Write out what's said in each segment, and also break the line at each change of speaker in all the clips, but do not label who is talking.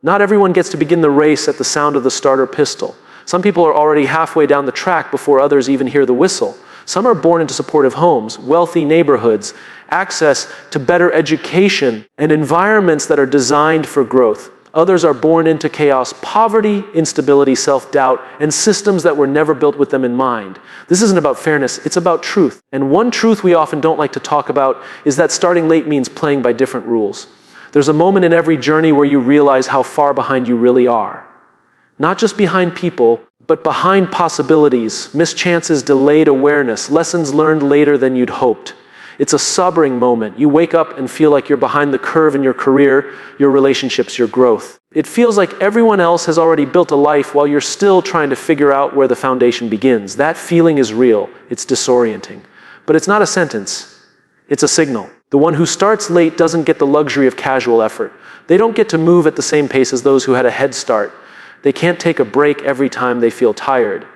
Not everyone gets to begin the race at the sound of the starter pistol. Some people are already halfway down the track before others even hear the whistle. Some are born into supportive homes, wealthy neighborhoods, access to better education, and environments that are designed for growth. Others are born into chaos, poverty, instability, self-doubt, and systems that were never built with them in mind. This isn't about fairness, it's about truth. And one truth we often don't like to talk about is that starting late means playing by different rules. There's a moment in every journey where you realize how far behind you really are. Not just behind people, but behind possibilities, missed chances, delayed awareness, lessons learned later than you'd hoped. It's a sobering moment. You wake up and feel like you're behind the curve in your career, your relationships, your growth. It feels like everyone else has already built a life while you're still trying to figure out where the foundation begins. That feeling is real. It's disorienting. But it's not a sentence. It's a signal. The one who starts late doesn't get the luxury of casual effort. They don't get to move at the same pace as those who had a head start. They can't take a break every time they feel tired.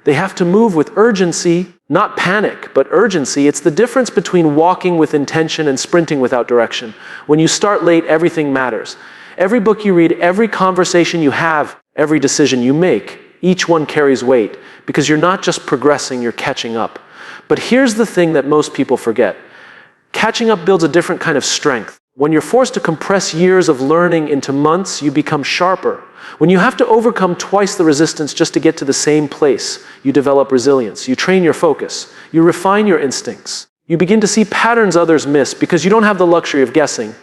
They have to move with urgency, not panic, but urgency. It's the difference between walking with intention and sprinting without direction. When you start late, everything matters. Every book you read, every conversation you have, every decision you make, each one carries weight because you're not just progressing, you're catching up. But here's the thing that most people forget. Catching up builds a different kind of strength. When you're forced to compress years of learning into months, you become sharper. When you have to overcome twice the resistance just to get to the same place, you develop resilience. You train your focus. You refine your instincts. You begin to see patterns others miss because you don't have the luxury of guessing.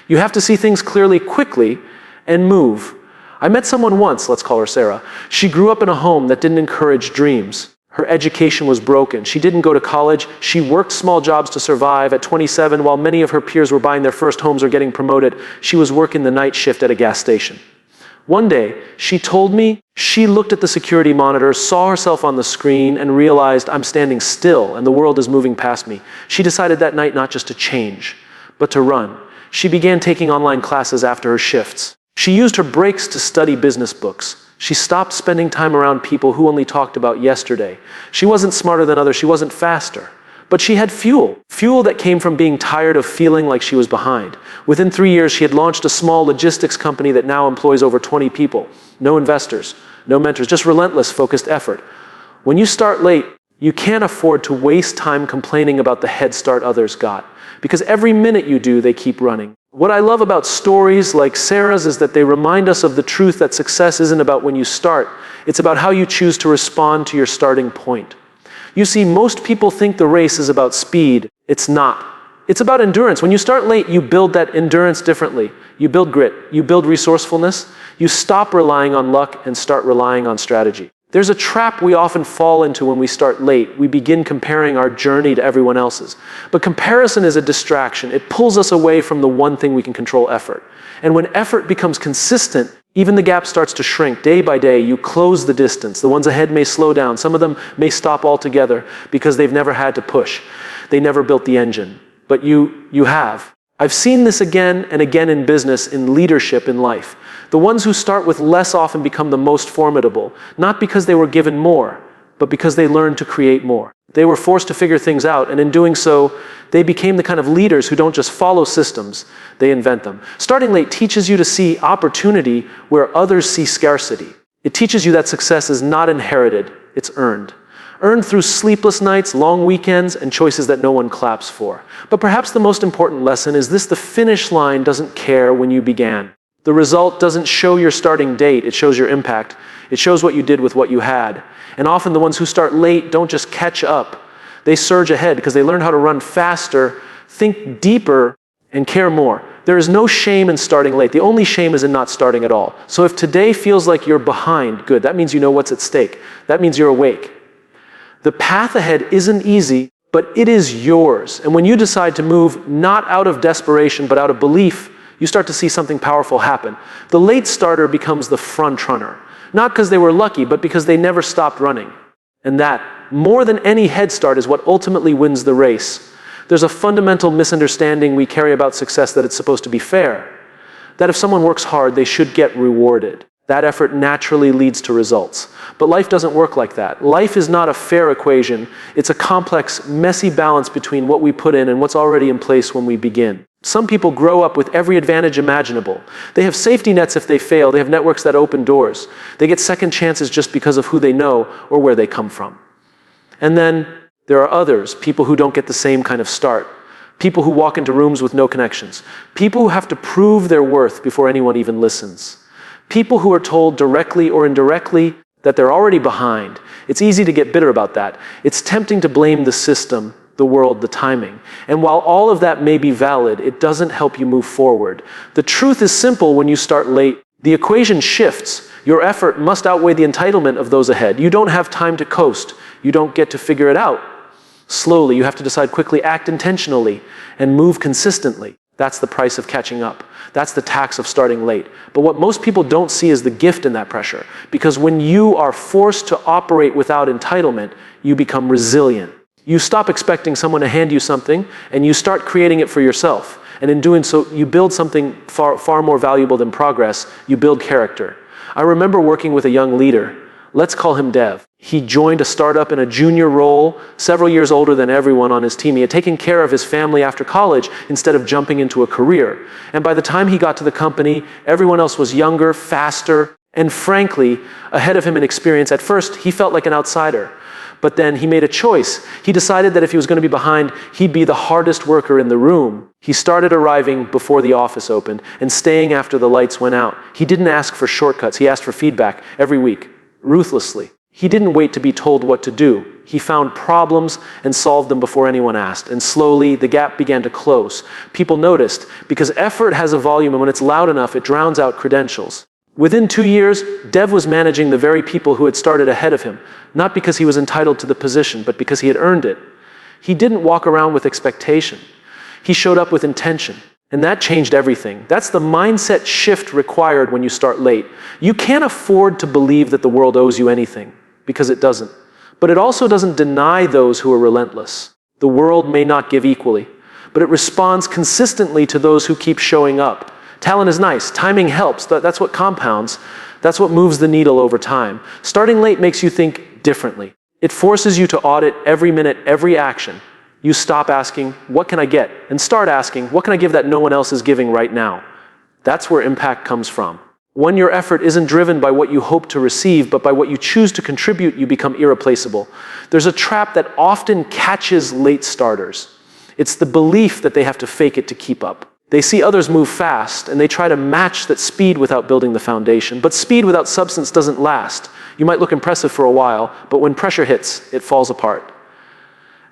You have to see things clearly, quickly, and move. I met someone once, let's call her Sarah. She grew up in a home that didn't encourage dreams. Her education was broken. She didn't go to college. She worked small jobs to survive. At 27, while many of her peers were buying their first homes or getting promoted, she was working the night shift at a gas station. One day, she told me she looked at the security monitor, saw herself on the screen, and realized I'm standing still and the world is moving past me. She decided that night not just to change, but to run. She began taking online classes after her shifts. She used her breaks to study business books. She stopped spending time around people who only talked about yesterday. She wasn't smarter than others, she wasn't faster. But she had fuel that came from being tired of feeling like she was behind. Within 3 years, she had launched a small logistics company that now employs over 20 people. No investors, no mentors, just relentless, focused effort. When you start late, you can't afford to waste time complaining about the head start others got. Because every minute you do, they keep running. What I love about stories like Sarah's is that they remind us of the truth that success isn't about when you start. It's about how you choose to respond to your starting point. You see, most people think the race is about speed. It's not. It's about endurance. When you start late, you build that endurance differently. You build grit. You build resourcefulness. You stop relying on luck and start relying on strategy. There's a trap we often fall into when we start late. We begin comparing our journey to everyone else's. But comparison is a distraction. It pulls us away from the one thing we can control, effort. And when effort becomes consistent, even the gap starts to shrink. Day by day, you close the distance. The ones ahead may slow down. Some of them may stop altogether because they've never had to push. They never built the engine. But you have. I've seen this again and again in business, in leadership, in life. The ones who start with less often become the most formidable, not because they were given more, but because they learned to create more. They were forced to figure things out, and in doing so, they became the kind of leaders who don't just follow systems, they invent them. Starting late teaches you to see opportunity where others see scarcity. It teaches you that success is not inherited, it's earned. Earned through sleepless nights, long weekends, and choices that no one claps for. But perhaps the most important lesson is this: the finish line doesn't care when you began. The result doesn't show your starting date, it shows your impact. It shows what you did with what you had. And often the ones who start late don't just catch up, they surge ahead because they learn how to run faster, think deeper, and care more. There is no shame in starting late. The only shame is in not starting at all. So if today feels like you're behind, good. That means you know what's at stake. That means you're awake. The path ahead isn't easy, but it is yours. And when you decide to move not out of desperation, but out of belief, you start to see something powerful happen. The late starter becomes the front runner. Not because they were lucky, but because they never stopped running. And that, more than any head start, is what ultimately wins the race. There's a fundamental misunderstanding we carry about success, that it's supposed to be fair. That if someone works hard, they should get rewarded. That effort naturally leads to results. But life doesn't work like that. Life is not a fair equation. It's a complex, messy balance between what we put in and what's already in place when we begin. Some people grow up with every advantage imaginable. They have safety nets if they fail. They have networks that open doors. They get second chances just because of who they know or where they come from. And then there are others, people who don't get the same kind of start. People who walk into rooms with no connections. People who have to prove their worth before anyone even listens. People who are told directly or indirectly that they're already behind. It's easy to get bitter about that. It's tempting to blame the system, the world, the timing. And while all of that may be valid, it doesn't help you move forward. The truth is simple when you start late. The equation shifts. Your effort must outweigh the entitlement of those ahead. You don't have time to coast. You don't get to figure it out slowly. You have to decide quickly, act intentionally, and move consistently. That's the price of catching up. That's the tax of starting late. But what most people don't see is the gift in that pressure. Because when you are forced to operate without entitlement, you become resilient. You stop expecting someone to hand you something, and you start creating it for yourself. And in doing so, you build something far more valuable than progress. You build character. I remember working with a young leader. Let's call him Dev. He joined a startup in a junior role, several years older than everyone on his team. He had taken care of his family after college instead of jumping into a career. And by the time he got to the company, everyone else was younger, faster, and frankly, ahead of him in experience. At first, he felt like an outsider. But then he made a choice. He decided that if he was going to be behind, he'd be the hardest worker in the room. He started arriving before the office opened and staying after the lights went out. He didn't ask for shortcuts. He asked for feedback every week, ruthlessly. He didn't wait to be told what to do. He found problems and solved them before anyone asked. And slowly, the gap began to close. People noticed, because effort has a volume, and when it's loud enough, it drowns out credentials. Within 2 years, Dev was managing the very people who had started ahead of him, not because he was entitled to the position, but because he had earned it. He didn't walk around with expectation. He showed up with intention. And that changed everything. That's the mindset shift required when you start late. You can't afford to believe that the world owes you anything, because it doesn't. But it also doesn't deny those who are relentless. The world may not give equally, but it responds consistently to those who keep showing up. Talent is nice. Timing helps. That's what compounds. That's what moves the needle over time. Starting late makes you think differently. It forces you to audit every minute, every action. You stop asking, what can I get? And start asking, what can I give that no one else is giving right now? That's where impact comes from. When your effort isn't driven by what you hope to receive, but by what you choose to contribute, you become irreplaceable. There's a trap that often catches late starters. It's the belief that they have to fake it to keep up. They see others move fast, and they try to match that speed without building the foundation. But speed without substance doesn't last. You might look impressive for a while, but when pressure hits, it falls apart.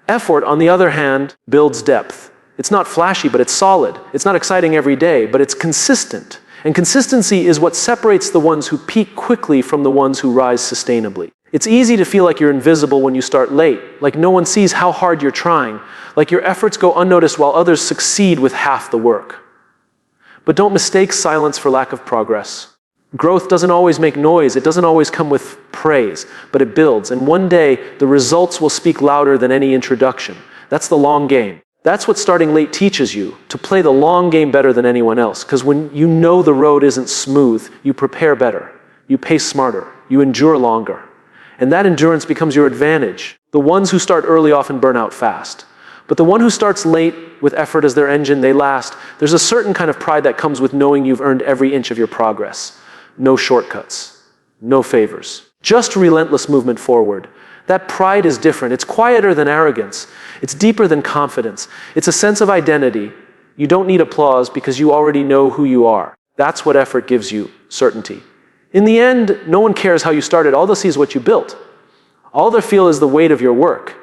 Effort, on the other hand, builds depth. It's not flashy, but it's solid. It's not exciting every day, but it's consistent. And consistency is what separates the ones who peak quickly from the ones who rise sustainably. It's easy to feel like you're invisible when you start late, like no one sees how hard you're trying, like your efforts go unnoticed while others succeed with half the work. But don't mistake silence for lack of progress. Growth doesn't always make noise. It doesn't always come with praise, but it builds. And one day, the results will speak louder than any introduction. That's the long game. That's what starting late teaches you, to play the long game better than anyone else. Because when you know the road isn't smooth, you prepare better. You pace smarter. You endure longer. And that endurance becomes your advantage. The ones who start early often burn out fast. But the one who starts late with effort as their engine, they last. There's a certain kind of pride that comes with knowing you've earned every inch of your progress. No shortcuts. No favors. Just relentless movement forward. That pride is different. It's quieter than arrogance. It's deeper than confidence. It's a sense of identity. You don't need applause because you already know who you are. That's what effort gives you, certainty. In the end, no one cares how you started. All they'll see is what you built. All they'll feel is the weight of your work.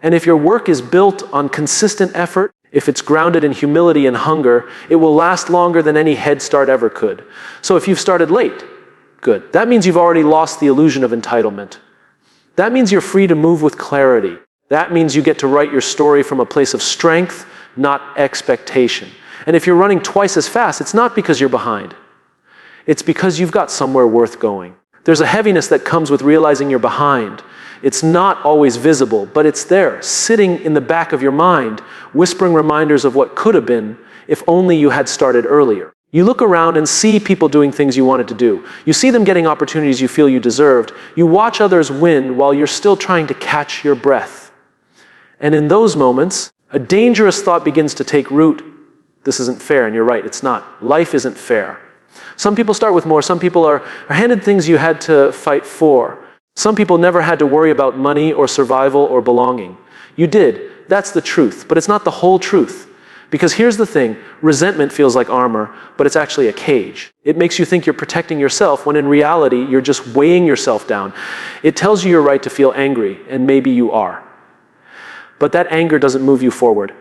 And if your work is built on consistent effort, if it's grounded in humility and hunger, it will last longer than any head start ever could. So if you've started late, good. That means you've already lost the illusion of entitlement. That means you're free to move with clarity. That means you get to write your story from a place of strength, not expectation. And if you're running twice as fast, it's not because you're behind. It's because you've got somewhere worth going. There's a heaviness that comes with realizing you're behind. It's not always visible, but it's there, sitting in the back of your mind, whispering reminders of what could have been if only you had started earlier. You look around and see people doing things you wanted to do. You see them getting opportunities you feel you deserved. You watch others win while you're still trying to catch your breath. And in those moments, a dangerous thought begins to take root. This isn't fair, and you're right, it's not. Life isn't fair. Some people start with more. Some people are handed things you had to fight for. Some people never had to worry about money or survival or belonging. You did. That's the truth, but it's not the whole truth. Because here's the thing, resentment feels like armor, but it's actually a cage. It makes you think you're protecting yourself when in reality, you're just weighing yourself down. It tells you you're right to feel angry, and maybe you are. But that anger doesn't move you forward.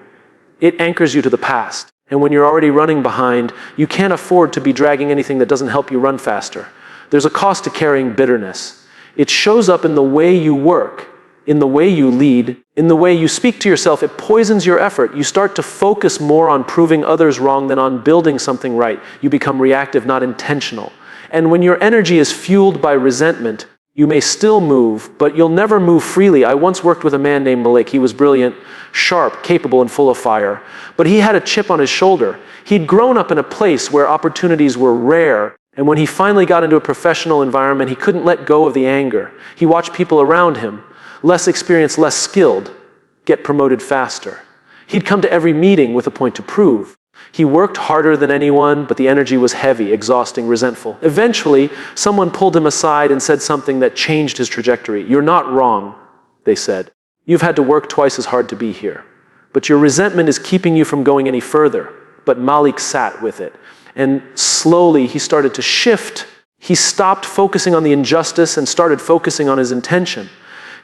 It anchors you to the past. And when you're already running behind, you can't afford to be dragging anything that doesn't help you run faster. There's a cost to carrying bitterness. It shows up in the way you work, in the way you lead, in the way you speak to yourself. It poisons your effort. You start to focus more on proving others wrong than on building something right. You become reactive, not intentional. And when your energy is fueled by resentment, you may still move, but you'll never move freely. I once worked with a man named Malik. He was brilliant, sharp, capable, and full of fire. But he had a chip on his shoulder. He'd grown up in a place where opportunities were rare. And when he finally got into a professional environment, he couldn't let go of the anger. He watched people around him, less experienced, less skilled, get promoted faster. He'd come to every meeting with a point to prove. He worked harder than anyone, but the energy was heavy, exhausting, resentful. Eventually, someone pulled him aside and said something that changed his trajectory. "You're not wrong," they said. "You've had to work twice as hard to be here. But your resentment is keeping you from going any further." But Malik sat with it. And slowly, he started to shift. He stopped focusing on the injustice and started focusing on his intention.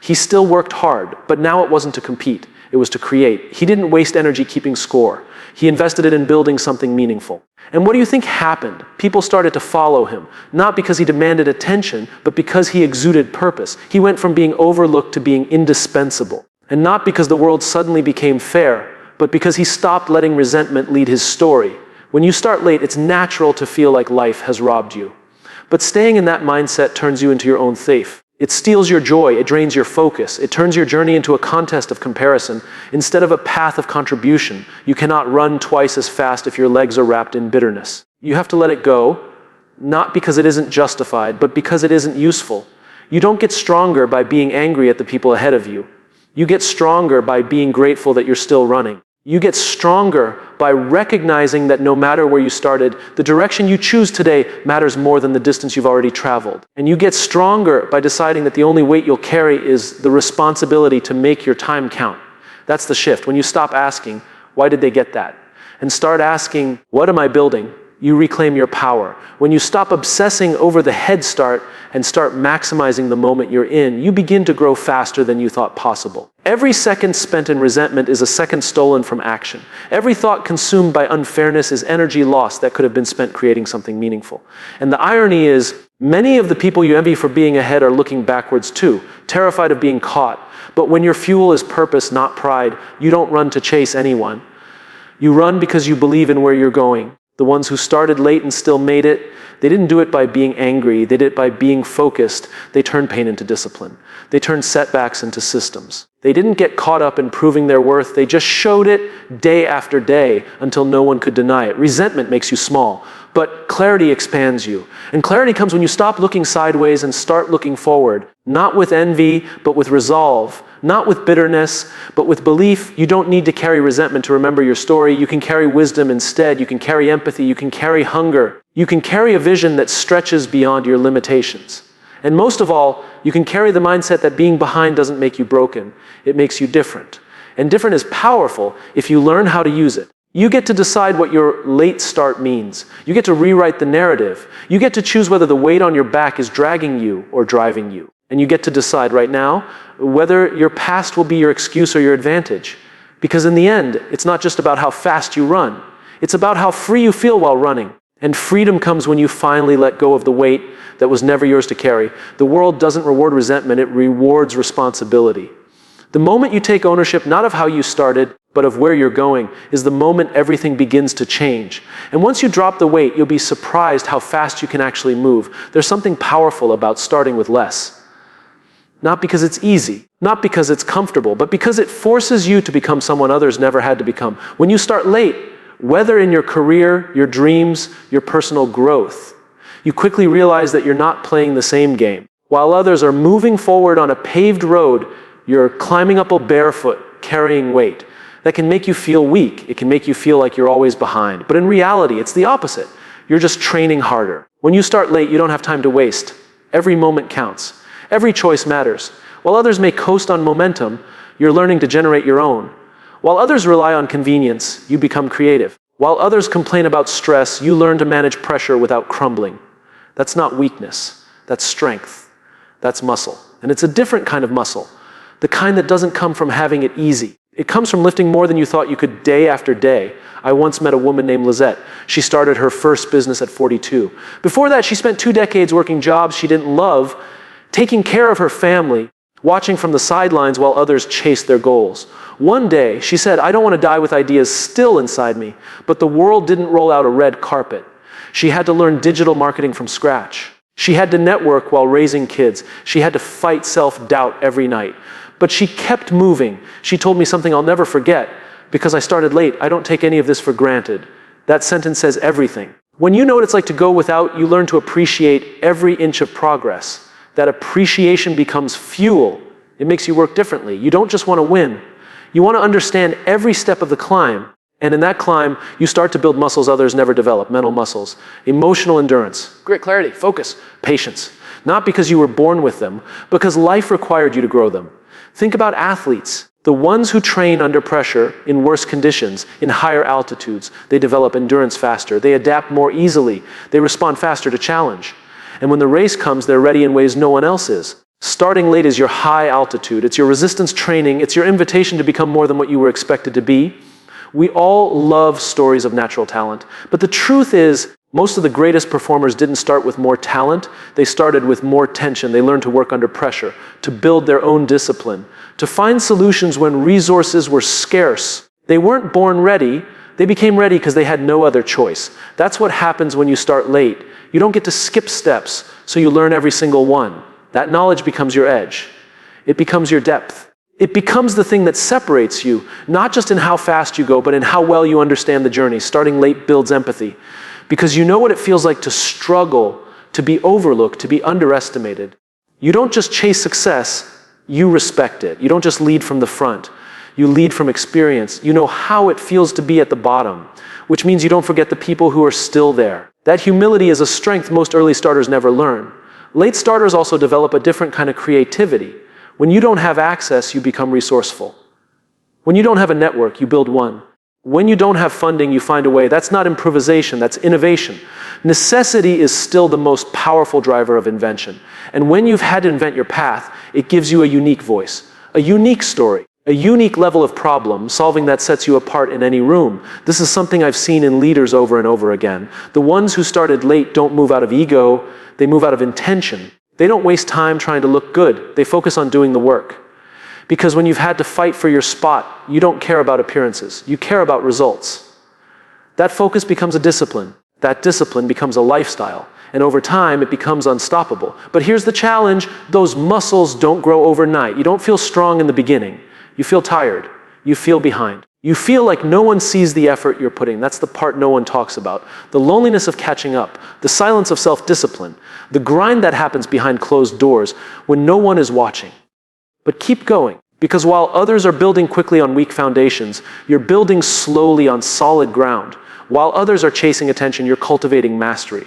He still worked hard, but now it wasn't to compete. It was to create. He didn't waste energy keeping score. He invested it in building something meaningful. And what do you think happened? People started to follow him, not because he demanded attention, but because he exuded purpose. He went from being overlooked to being indispensable. And not because the world suddenly became fair, but because he stopped letting resentment lead his story. When you start late, it's natural to feel like life has robbed you. But staying in that mindset turns you into your own thief. It steals your joy, it drains your focus, it turns your journey into a contest of comparison instead of a path of contribution. You cannot run twice as fast if your legs are wrapped in bitterness. You have to let it go, not because it isn't justified, but because it isn't useful. You don't get stronger by being angry at the people ahead of you. You get stronger by being grateful that you're still running. You get stronger by recognizing that no matter where you started, the direction you choose today matters more than the distance you've already traveled. And you get stronger by deciding that the only weight you'll carry is the responsibility to make your time count. That's the shift. When you stop asking, why did they get that? And start asking, what am I building? You reclaim your power. When you stop obsessing over the head start and start maximizing the moment you're in, you begin to grow faster than you thought possible. Every second spent in resentment is a second stolen from action. Every thought consumed by unfairness is energy lost that could have been spent creating something meaningful. And the irony is, many of the people you envy for being ahead are looking backwards too, terrified of being caught. But when your fuel is purpose, not pride, you don't run to chase anyone. You run because you believe in where you're going. The ones who started late and still made it, they didn't do it by being angry. They did it by being focused. They turned pain into discipline. They turned setbacks into systems. They didn't get caught up in proving their worth. They just showed it day after day until no one could deny it. Resentment makes you small, but clarity expands you. And clarity comes when you stop looking sideways and start looking forward. Not with envy, but with resolve. Not with bitterness, but with belief. You don't need to carry resentment to remember your story. You can carry wisdom instead. You can carry empathy. You can carry hunger. You can carry a vision that stretches beyond your limitations. And most of all, you can carry the mindset that being behind doesn't make you broken. It makes you different. And different is powerful if you learn how to use it. You get to decide what your late start means. You get to rewrite the narrative. You get to choose whether the weight on your back is dragging you or driving you. And you get to decide right now whether your past will be your excuse or your advantage. Because in the end, it's not just about how fast you run. It's about how free you feel while running. And freedom comes when you finally let go of the weight that was never yours to carry. The world doesn't reward resentment, it rewards responsibility. The moment you take ownership, not of how you started, but of where you're going, is the moment everything begins to change. And once you drop the weight, you'll be surprised how fast you can actually move. There's something powerful about starting with less. Not because it's easy, not because it's comfortable, but because it forces you to become someone others never had to become. When you start late, whether in your career, your dreams, your personal growth. You quickly realize that you're not playing the same game. While others are moving forward on a paved road, you're climbing up barefoot, carrying weight. That can make you feel weak. It can make you feel like you're always behind. But in reality, it's the opposite. You're just training harder. When you start late, you don't have time to waste. Every moment counts. Every choice matters. While others may coast on momentum, you're learning to generate your own. While others rely on convenience, you become creative. While others complain about stress, you learn to manage pressure without crumbling. That's not weakness. That's strength. That's muscle. And it's a different kind of muscle. The kind that doesn't come from having it easy. It comes from lifting more than you thought you could day after day. I once met a woman named Lizette. She started her first business at 42. Before that, she spent 2 decades working jobs she didn't love, taking care of her family, watching from the sidelines while others chased their goals. One day, she said, "I don't want to die with ideas still inside me," but the world didn't roll out a red carpet. She had to learn digital marketing from scratch. She had to network while raising kids. She had to fight self-doubt every night. But she kept moving. She told me something I'll never forget. "Because I started late, I don't take any of this for granted." That sentence says everything. When you know what it's like to go without, you learn to appreciate every inch of progress. That appreciation becomes fuel. It makes you work differently. You don't just want to win. You want to understand every step of the climb. And in that climb, you start to build muscles others never develop, mental muscles, emotional endurance, grit, clarity, focus, patience. Not because you were born with them, because life required you to grow them. Think about athletes. The ones who train under pressure in worse conditions, in higher altitudes, they develop endurance faster. They adapt more easily. They respond faster to challenge. And when the race comes, they're ready in ways no one else is. Starting late is your high altitude. It's your resistance training. It's your invitation to become more than what you were expected to be. We all love stories of natural talent. But the truth is, most of the greatest performers didn't start with more talent. They started with more tension. They learned to work under pressure, to build their own discipline, to find solutions when resources were scarce. They weren't born ready. They became ready because they had no other choice. That's what happens when you start late. You don't get to skip steps, so you learn every single one. That knowledge becomes your edge. It becomes your depth. It becomes the thing that separates you, not just in how fast you go, but in how well you understand the journey. Starting late builds empathy, because you know what it feels like to struggle, to be overlooked, to be underestimated. You don't just chase success, you respect it. You don't just lead from the front. You lead from experience. You know how it feels to be at the bottom, which means you don't forget the people who are still there. That humility is a strength most early starters never learn. Late starters also develop a different kind of creativity. When you don't have access, you become resourceful. When you don't have a network, you build one. When you don't have funding, you find a way. That's not improvisation, that's innovation. Necessity is still the most powerful driver of invention. And when you've had to invent your path, it gives you a unique voice, a unique story, a unique level of problem solving that sets you apart in any room. This is something I've seen in leaders over and over again. The ones who started late don't move out of ego, they move out of intention. They don't waste time trying to look good. They focus on doing the work. Because when you've had to fight for your spot, you don't care about appearances. You care about results. That focus becomes a discipline. That discipline becomes a lifestyle. And over time, it becomes unstoppable. But here's the challenge. Those muscles don't grow overnight. You don't feel strong in the beginning. You feel tired. You feel behind. You feel like no one sees the effort you're putting. That's the part no one talks about. The loneliness of catching up. The silence of self-discipline. The grind that happens behind closed doors when no one is watching. But keep going, because while others are building quickly on weak foundations, you're building slowly on solid ground. While others are chasing attention, you're cultivating mastery.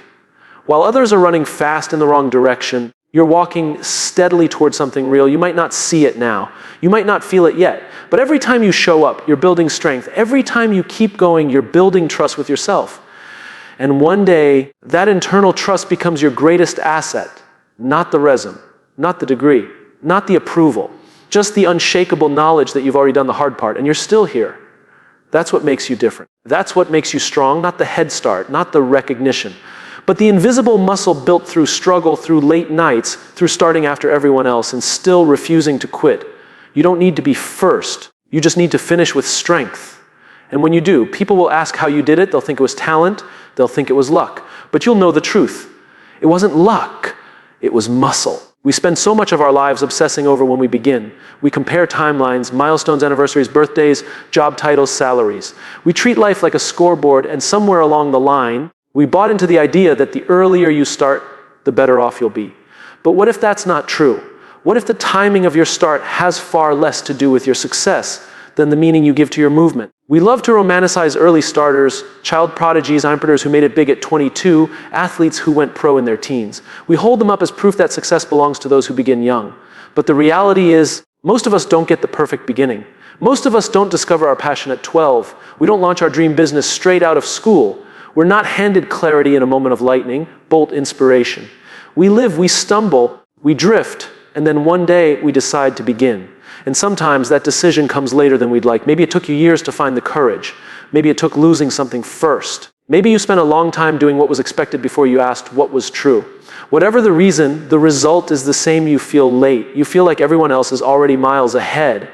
While others are running fast in the wrong direction, you're walking steadily towards something real. You might not see it now. You might not feel it yet. But every time you show up, you're building strength. Every time you keep going, you're building trust with yourself. And one day, that internal trust becomes your greatest asset, not the resume, not the degree, not the approval, just the unshakable knowledge that you've already done the hard part, and you're still here. That's what makes you different. That's what makes you strong, not the head start, not the recognition, but the invisible muscle built through struggle, through late nights, through starting after everyone else and still refusing to quit. You don't need to be first. You just need to finish with strength. And when you do, people will ask how you did it. They'll think it was talent. They'll think it was luck. But you'll know the truth. It wasn't luck. It was muscle. We spend so much of our lives obsessing over when we begin. We compare timelines, milestones, anniversaries, birthdays, job titles, salaries. We treat life like a scoreboard, and somewhere along the line, we bought into the idea that the earlier you start, the better off you'll be. But what if that's not true? What if the timing of your start has far less to do with your success than the meaning you give to your movement? We love to romanticize early starters, child prodigies, entrepreneurs who made it big at 22, athletes who went pro in their teens. We hold them up as proof that success belongs to those who begin young. But the reality is, most of us don't get the perfect beginning. Most of us don't discover our passion at 12. We don't launch our dream business straight out of school. We're not handed clarity in a moment of lightning, bolt inspiration. We live, we stumble, we drift, and then one day we decide to begin. And sometimes that decision comes later than we'd like. Maybe it took you years to find the courage. Maybe it took losing something first. Maybe you spent a long time doing what was expected before you asked what was true. Whatever the reason, the result is the same. You feel late. You feel like everyone else is already miles ahead.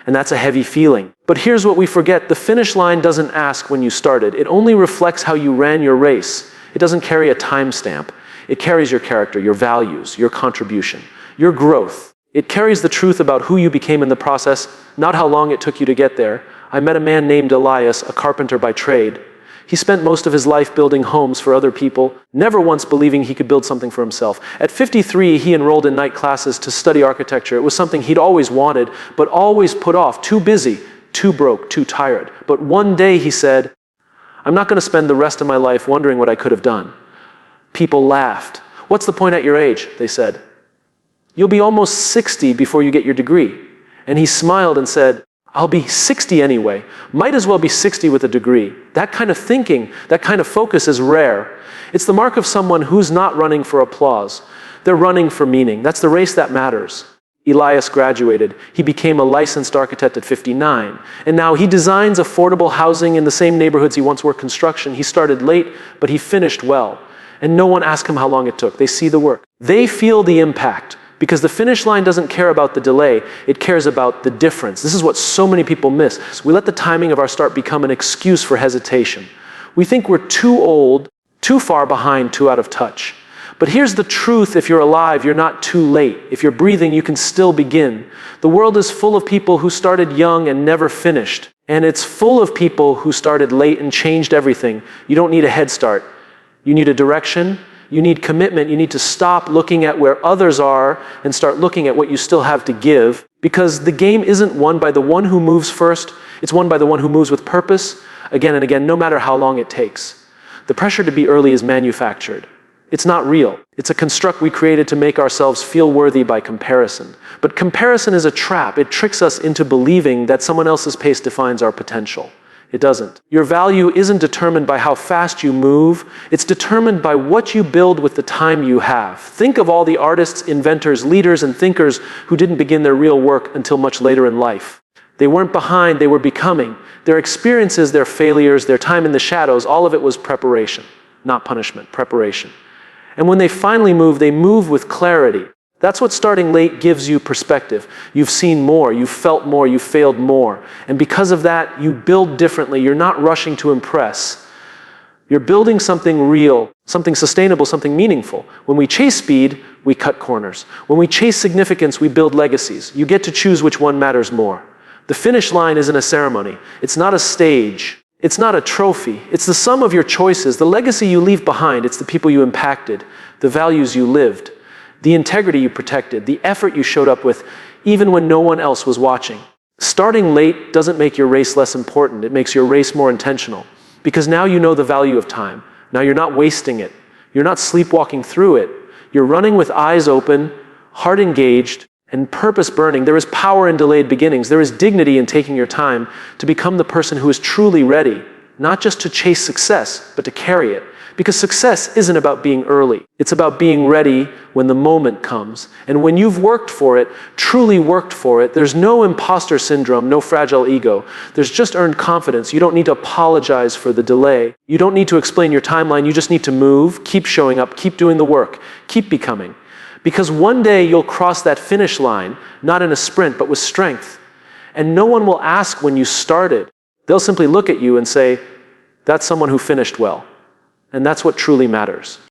And that's a heavy feeling. But here's what we forget. The finish line doesn't ask when you started. It only reflects how you ran your race. It doesn't carry a timestamp. It carries your character, your values, your contribution, your growth. It carries the truth about who you became in the process, not how long it took you to get there. I met a man named Elias, a carpenter by trade. He spent most of his life building homes for other people, never once believing he could build something for himself. At 53, he enrolled in night classes to study architecture. It was something he'd always wanted, but always put off, too busy, too broke, too tired. But one day he said, I'm not going to spend the rest of my life wondering what I could have done. People laughed. What's the point at your age? They said. You'll be almost 60 before you get your degree. And he smiled and said, I'll be 60 anyway. Might as well be 60 with a degree. That kind of thinking, that kind of focus is rare. It's the mark of someone who's not running for applause. They're running for meaning. That's the race that matters. Elias graduated. He became a licensed architect at 59. And now he designs affordable housing in the same neighborhoods he once worked construction. He started late, but he finished well. And no one asked him how long it took. They see the work. They feel the impact. Because the finish line doesn't care about the delay, it cares about the difference. This is what so many people miss. We let the timing of our start become an excuse for hesitation. We think we're too old, too far behind, too out of touch. But here's the truth: if you're alive, you're not too late. If you're breathing, you can still begin. The world is full of people who started young and never finished. And it's full of people who started late and changed everything. You don't need a head start. You need a direction. You need commitment. You need to stop looking at where others are and start looking at what you still have to give. Because the game isn't won by the one who moves first. It's won by the one who moves with purpose, again and again, no matter how long it takes. The pressure to be early is manufactured. It's not real. It's a construct we created to make ourselves feel worthy by comparison. But comparison is a trap. It tricks us into believing that someone else's pace defines our potential. It doesn't. Your value isn't determined by how fast you move. It's determined by what you build with the time you have. Think of all the artists, inventors, leaders, and thinkers who didn't begin their real work until much later in life. They weren't behind, they were becoming. Their experiences, their failures, their time in the shadows, all of it was preparation, not punishment, preparation. And when they finally move, they move with clarity. That's what starting late gives you perspective. You've seen more, you've felt more, you've failed more. And because of that, you build differently. You're not rushing to impress. You're building something real, something sustainable, something meaningful. When we chase speed, we cut corners. When we chase significance, we build legacies. You get to choose which one matters more. The finish line isn't a ceremony. It's not a stage. It's not a trophy. It's the sum of your choices, the legacy you leave behind. It's the people you impacted, the values you lived, the integrity you protected, the effort you showed up with, even when no one else was watching. Starting late doesn't make your race less important. It makes your race more intentional. Because now you know the value of time. Now you're not wasting it. You're not sleepwalking through it. You're running with eyes open, heart engaged, and purpose burning. There is power in delayed beginnings. There is dignity in taking your time to become the person who is truly ready, not just to chase success, but to carry it. Because success isn't about being early. It's about being ready when the moment comes. And when you've worked for it, truly worked for it, there's no imposter syndrome, no fragile ego. There's just earned confidence. You don't need to apologize for the delay. You don't need to explain your timeline. You just need to move, keep showing up, keep doing the work, keep becoming. Because one day you'll cross that finish line, not in a sprint, but with strength. And no one will ask when you started. They'll simply look at you and say, that's someone who finished well. And that's what truly matters.